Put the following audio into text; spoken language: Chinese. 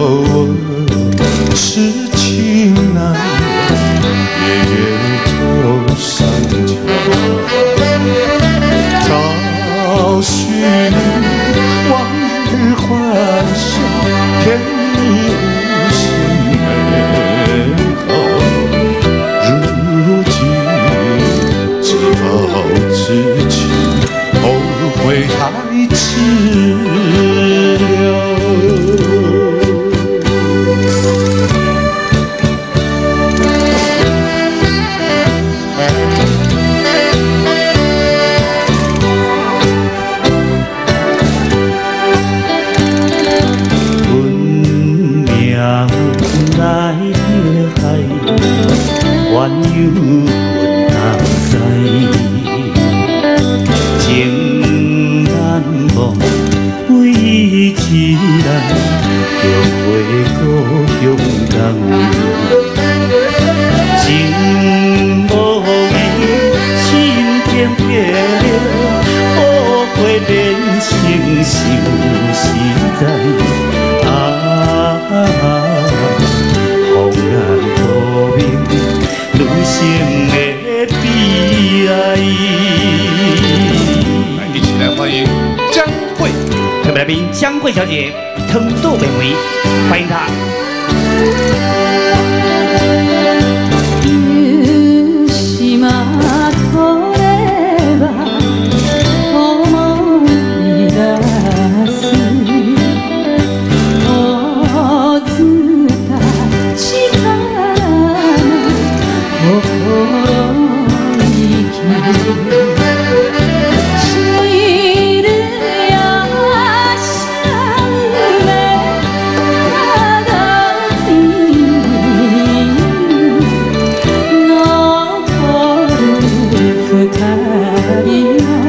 我痴情难夜夜走山桥，找寻往日欢笑，甜蜜无限美好。如今只好自己后悔太迟了。来的海，原有分东西。情难忘，为一人共话故乡人。情无义，心偏偏，后悔变成伤实在。红颜多明，女性的悲哀。一起来欢迎江蕙，特别来宾江蕙小姐，疼痛美味，欢迎她。二人